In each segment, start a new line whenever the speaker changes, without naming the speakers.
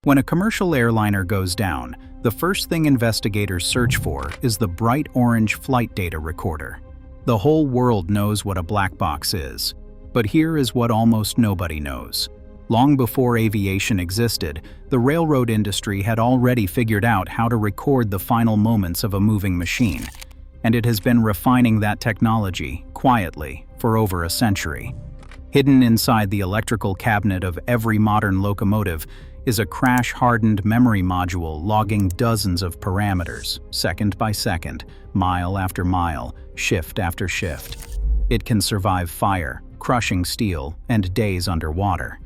When a commercial airliner goes down, the first thing investigators search for is the bright orange flight data recorder. The whole world knows what a black box is, but here is what almost nobody knows. Long before aviation existed, the railroad industry had already figured out how to record the final moments of a moving machine, and it has been refining that technology, quietly, for over a century. Hidden inside the electrical cabinet of every modern locomotive is a crash-hardened memory module logging dozens of parameters, second by second, mile after mile, shift after shift. It can survive fire, crushing steel, and days underwater.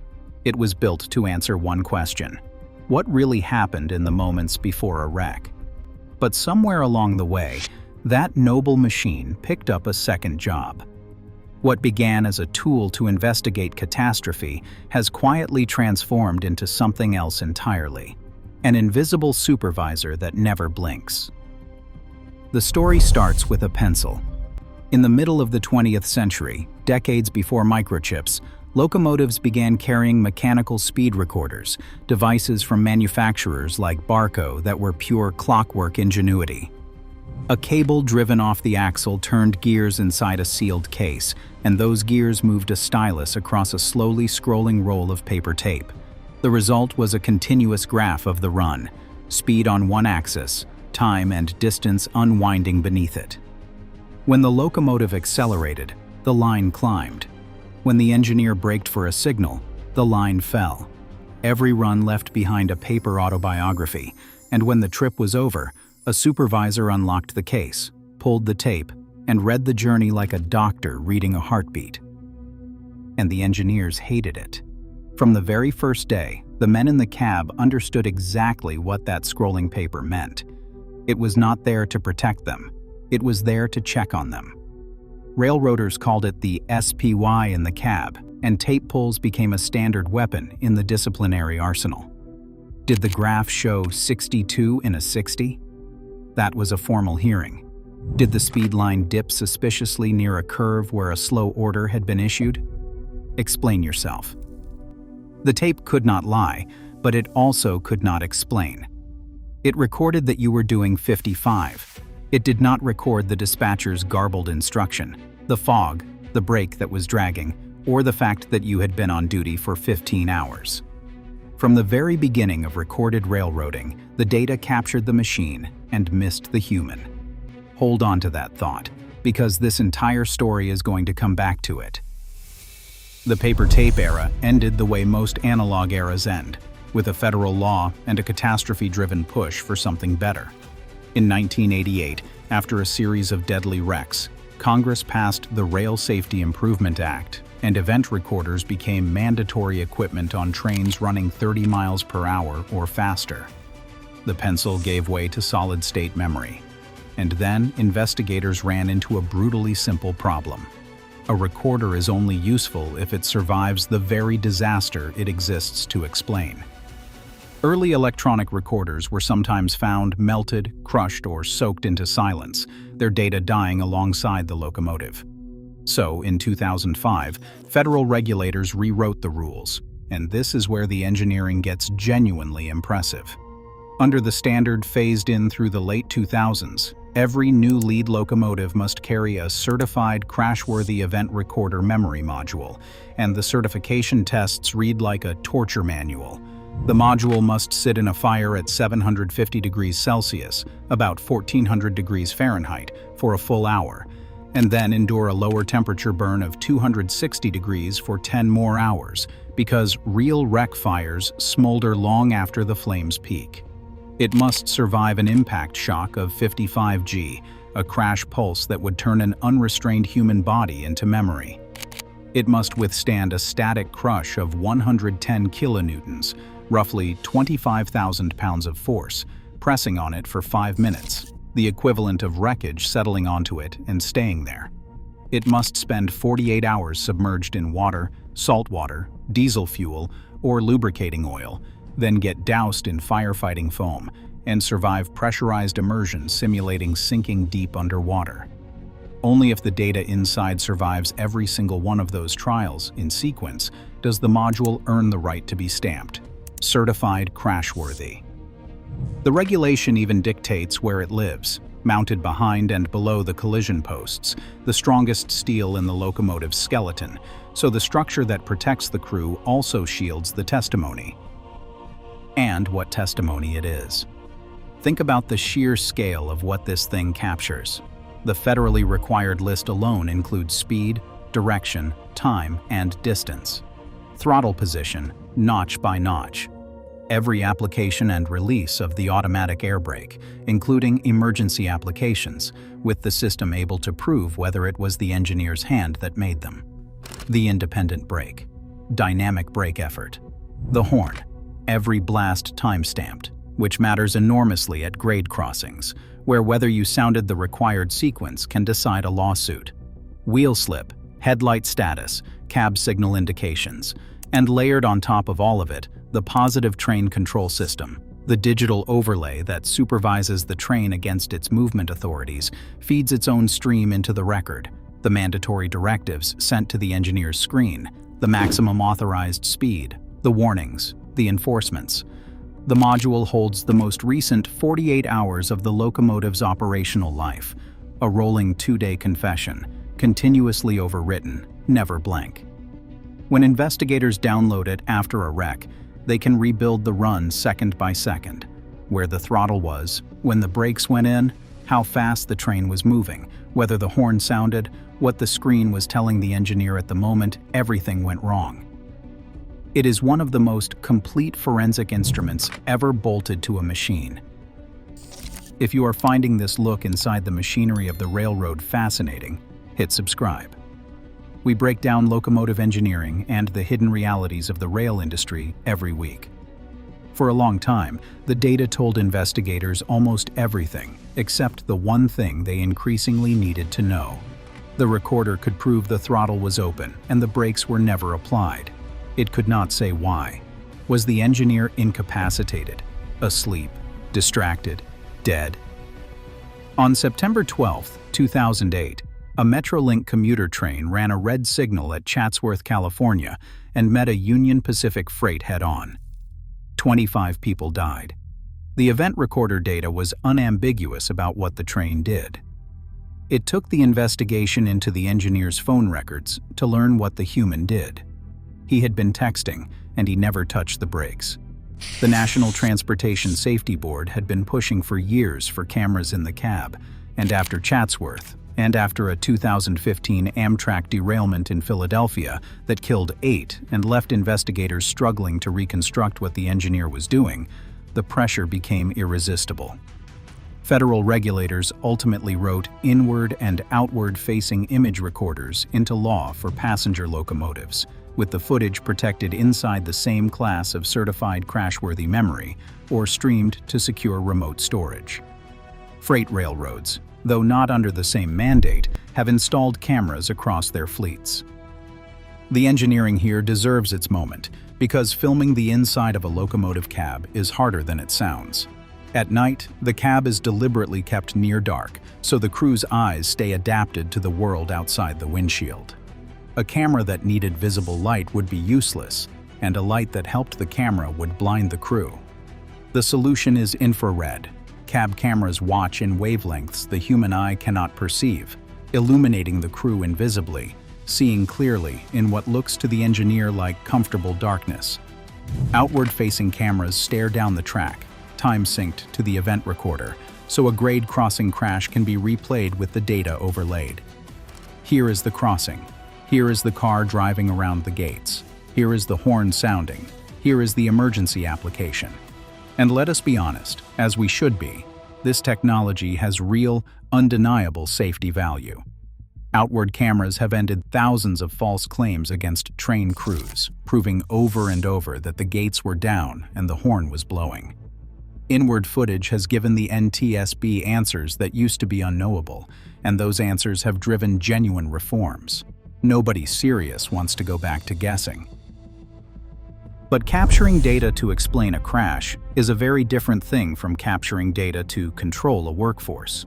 It was built to answer one question: what really happened in the moments before a wreck? But somewhere along the way, that noble machine picked up a second job. What began as a tool to investigate catastrophe has quietly transformed into something else entirely: an invisible supervisor that never blinks. The story starts with a pencil. In the middle of the 20th century, decades before microchips, locomotives began carrying mechanical speed recorders, devices from manufacturers like Barco that were pure clockwork ingenuity. A cable driven off the axle turned gears inside a sealed case, and those gears moved a stylus across a slowly scrolling roll of paper tape. The result was a continuous graph of the run, speed on one axis, time and distance unwinding beneath it. When the locomotive accelerated, the line climbed. When the engineer braked for a signal, the line fell. Every run left behind a paper autobiography, and when the trip was over, a supervisor unlocked the case, pulled the tape, and read the journey like a doctor reading a heartbeat. And the engineers hated it. From the very first day, the men in the cab understood exactly what that scrolling paper meant. It was not there to protect them. It was there to check on them. Railroaders called it the SPY in the cab, and tape pulls became a standard weapon in the disciplinary arsenal. Did the graph show 62 in a 60? That was a formal hearing. Did the speed line dip suspiciously near a curve where a slow order had been issued? Explain yourself. The tape could not lie, but it also could not explain. It recorded that you were doing 55. It did not record the dispatcher's garbled instruction, the fog, the brake that was dragging, or the fact that you had been on duty for 15 hours. From the very beginning of recorded railroading, the data captured the machine and missed the human. Hold on to that thought, because this entire story is going to come back to it. The paper tape era ended the way most analog eras end, with a federal law and a catastrophe-driven push for something better. In 1988, after a series of deadly wrecks, Congress passed the Rail Safety Improvement Act, and event recorders became mandatory equipment on trains running 30 miles per hour or faster. The pencil gave way to solid-state memory. And then investigators ran into a brutally simple problem. A recorder is only useful if it survives the very disaster it exists to explain. Early electronic recorders were sometimes found melted, crushed, or soaked into silence, their data dying alongside the locomotive. So, in 2005, federal regulators rewrote the rules, and this is where the engineering gets genuinely impressive. Under the standard phased in through the late 2000s, every new lead locomotive must carry a certified crash-worthy event recorder memory module, and the certification tests read like a torture manual. The module must sit in a fire at 750 degrees Celsius, about 1400 degrees Fahrenheit, for a full hour, and then endure a lower temperature burn of 260 degrees for 10 more hours, because real wreck fires smolder long after the flames peak. It must survive an impact shock of 55 G, a crash pulse that would turn an unrestrained human body into memory. It must withstand a static crush of 110 kilonewtons, roughly 25,000 pounds of force, pressing on it for 5 minutes, the equivalent of wreckage settling onto it and staying there. It must spend 48 hours submerged in water, salt water, diesel fuel, or lubricating oil, then get doused in firefighting foam, and survive pressurized immersion simulating sinking deep underwater. Only if the data inside survives every single one of those trials in sequence does the module earn the right to be stamped. certified crashworthy. The regulation even dictates where it lives, mounted behind and below the collision posts, the strongest steel in the locomotive's skeleton, so the structure that protects the crew also shields the testimony. And what testimony it is. Think about the sheer scale of what this thing captures. The federally required list alone includes speed, direction, time, and distance. Throttle position, notch by notch. Every application and release of the automatic air brake, including emergency applications, with the system able to prove whether it was the engineer's hand that made them. The independent brake. Dynamic brake effort. The horn. Every blast time-stamped, which matters enormously at grade crossings, where whether you sounded the required sequence can decide a lawsuit. Wheel slip, headlight status, cab signal indications, and layered on top of all of it, the positive train control system. The digital overlay that supervises the train against its movement authorities feeds its own stream into the record, the mandatory directives sent to the engineer's screen, the maximum authorized speed, the warnings, the enforcements. The module holds the most recent 48 hours of the locomotive's operational life, a rolling 2-day confession, continuously overwritten, never blank. When investigators download it after a wreck, they can rebuild the run second by second, where the throttle was, when the brakes went in, how fast the train was moving, whether the horn sounded, what the screen was telling the engineer at the moment everything went wrong. It is one of the most complete forensic instruments ever bolted to a machine. If you are finding this look inside the machinery of the railroad fascinating, hit subscribe. We break down locomotive engineering and the hidden realities of the rail industry every week. For a long time, the data told investigators almost everything, except the one thing they increasingly needed to know. The recorder could prove the throttle was open and the brakes were never applied. It could not say why. Was the engineer incapacitated, asleep, distracted, dead? On September 12, 2008, a Metrolink commuter train ran a red signal at Chatsworth, California, and met a Union Pacific freight head-on. 25 people died. The event recorder data was unambiguous about what the train did. It took the investigation into the engineer's phone records to learn what the human did. He had been texting, and he never touched the brakes. The National Transportation Safety Board had been pushing for years for cameras in the cab, and after Chatsworth, and after a 2015 Amtrak derailment in Philadelphia that killed 8 and left investigators struggling to reconstruct what the engineer was doing, the pressure became irresistible. Federal regulators ultimately wrote inward and outward-facing image recorders into law for passenger locomotives, with the footage protected inside the same class of certified crashworthy memory or streamed to secure remote storage. Freight railroads, though not under the same mandate, have installed cameras across their fleets. The engineering here deserves its moment, because filming the inside of a locomotive cab is harder than it sounds. At night, the cab is deliberately kept near dark, so the crew's eyes stay adapted to the world outside the windshield. A camera that needed visible light would be useless, and a light that helped the camera would blind the crew. The solution is infrared. Cab cameras watch in wavelengths the human eye cannot perceive, illuminating the crew invisibly, seeing clearly in what looks to the engineer like comfortable darkness. Outward-facing cameras stare down the track, time-synced to the event recorder, so a grade crossing crash can be replayed with the data overlaid. Here is the crossing. Here is the car driving around the gates. Here is the horn sounding. Here is the emergency application. And let us be honest, as we should be, this technology has real, undeniable safety value. Outward cameras have ended thousands of false claims against train crews, proving over and over that the gates were down and the horn was blowing. Inward footage has given the NTSB answers that used to be unknowable, and those answers have driven genuine reforms. Nobody serious wants to go back to guessing. But capturing data to explain a crash is a very different thing from capturing data to control a workforce.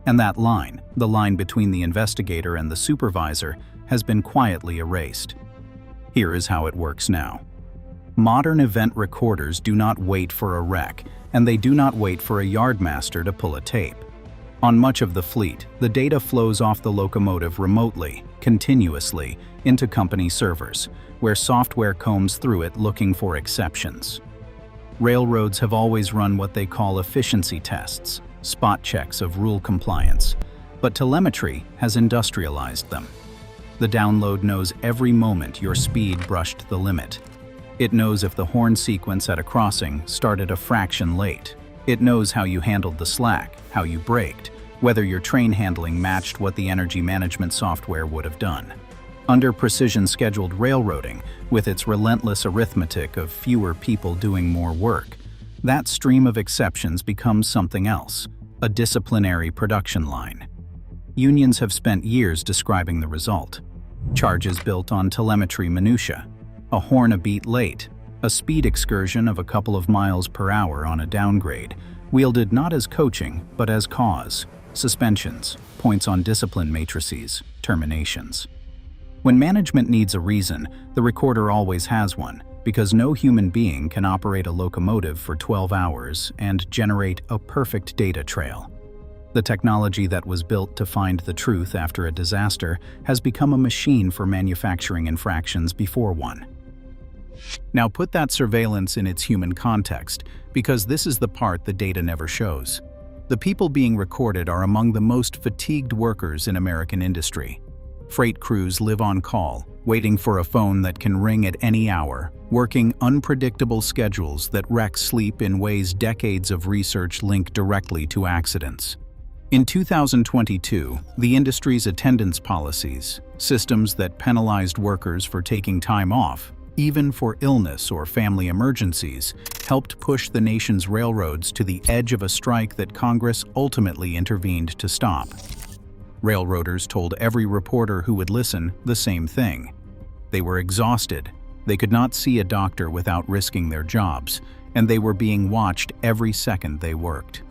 And that line, the line between the investigator and the supervisor, has been quietly erased. Here is how it works now. Modern event recorders do not wait for a wreck, and they do not wait for a yardmaster to pull a tape. On much of the fleet, the data flows off the locomotive remotely, continuously, into company servers, where software combs through it looking for exceptions. Railroads have always run what they call efficiency tests, spot checks of rule compliance, but telemetry has industrialized them. The download knows every moment your speed brushed the limit. It knows if the horn sequence at a crossing started a fraction late. It knows how you handled the slack, how you braked, whether your train handling matched what the energy management software would have done. Under precision-scheduled railroading, with its relentless arithmetic of fewer people doing more work, that stream of exceptions becomes something else, a disciplinary production line. Unions have spent years describing the result. Charges built on telemetry minutiae, a horn a beat late, a speed excursion of a couple of miles per hour on a downgrade, wielded not as coaching but as cause, suspensions, points on discipline matrices, terminations. When management needs a reason, the recorder always has one, because no human being can operate a locomotive for 12 hours and generate a perfect data trail. The technology that was built to find the truth after a disaster has become a machine for manufacturing infractions before one. Now put that surveillance in its human context, because this is the part the data never shows. The people being recorded are among the most fatigued workers in American industry. Freight crews live on call, waiting for a phone that can ring at any hour, working unpredictable schedules that wreck sleep in ways decades of research link directly to accidents. In 2022, the industry's attendance policies, systems that penalized workers for taking time off, even for illness or family emergencies, helped push the nation's railroads to the edge of a strike that Congress ultimately intervened to stop. Railroaders told every reporter who would listen the same thing. They were exhausted, they could not see a doctor without risking their jobs, and they were being watched every second they worked.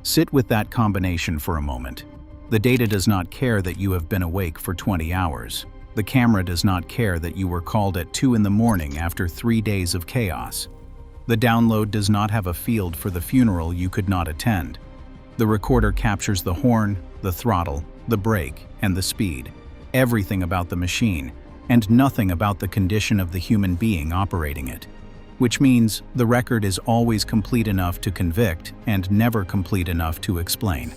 Sit with that combination for a moment. The data does not care that you have been awake for 20 hours. The camera does not care that you were called at 2 in the morning after 3 days of chaos. The download does not have a field for the funeral you could not attend. The recorder captures the horn, the throttle, the brake, and the speed, everything about the machine, and nothing about the condition of the human being operating it. Which means the record is always complete enough to convict and never complete enough to explain.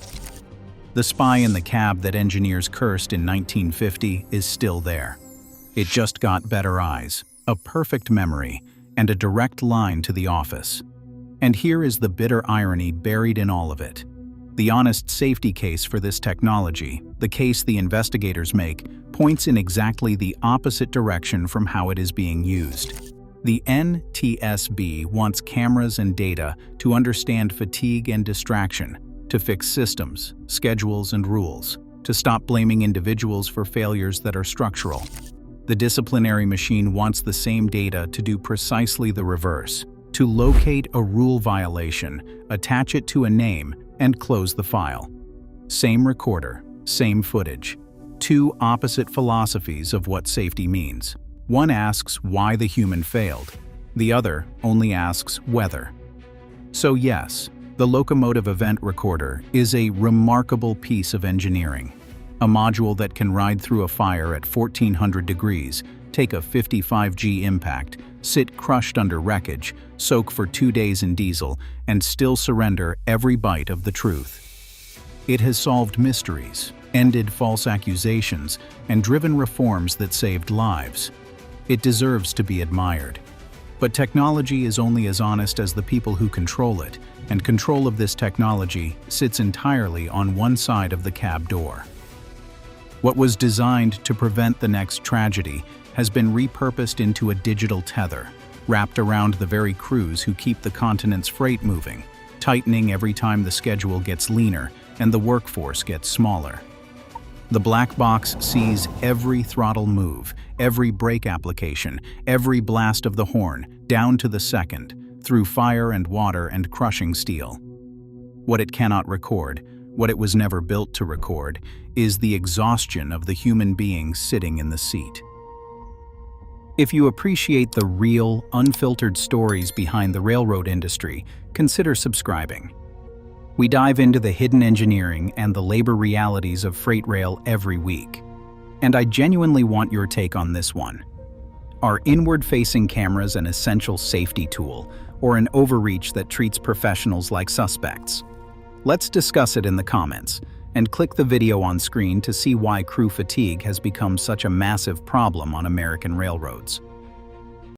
The spy in the cab that engineers cursed in 1950 is still there. It just got better eyes, a perfect memory, and a direct line to the office. And here is the bitter irony buried in all of it. The honest safety case for this technology, the case the investigators make, points in exactly the opposite direction from how it is being used. The NTSB wants cameras and data to understand fatigue and distraction, to fix systems, schedules, and rules, to stop blaming individuals for failures that are structural. The disciplinary machine wants the same data to do precisely the reverse, to locate a rule violation, attach it to a name, and close the file. Same recorder, same footage. Two opposite philosophies of what safety means. One asks why the human failed. The other only asks whether. So yes, the locomotive event recorder is a remarkable piece of engineering. A module that can ride through a fire at 1400 degrees, take a 55G impact, sit crushed under wreckage, soak for 2 days in diesel, and still surrender every bite of the truth. It has solved mysteries, ended false accusations, and driven reforms that saved lives. It deserves to be admired. But technology is only as honest as the people who control it, and control of this technology sits entirely on one side of the cab door. What was designed to prevent the next tragedy has been repurposed into a digital tether, wrapped around the very crews who keep the continent's freight moving, tightening every time the schedule gets leaner and the workforce gets smaller. The black box sees every throttle move, every brake application, every blast of the horn, down to the second, through fire and water and crushing steel. What it cannot record, what it was never built to record, is the exhaustion of the human being sitting in the seat. If you appreciate the real, unfiltered stories behind the railroad industry, consider subscribing. We dive into the hidden engineering and the labor realities of freight rail every week. And I genuinely want your take on this one. Are inward-facing cameras an essential safety tool, or an overreach that treats professionals like suspects? Let's discuss it in the comments, and click the video on screen to see why crew fatigue has become such a massive problem on American railroads.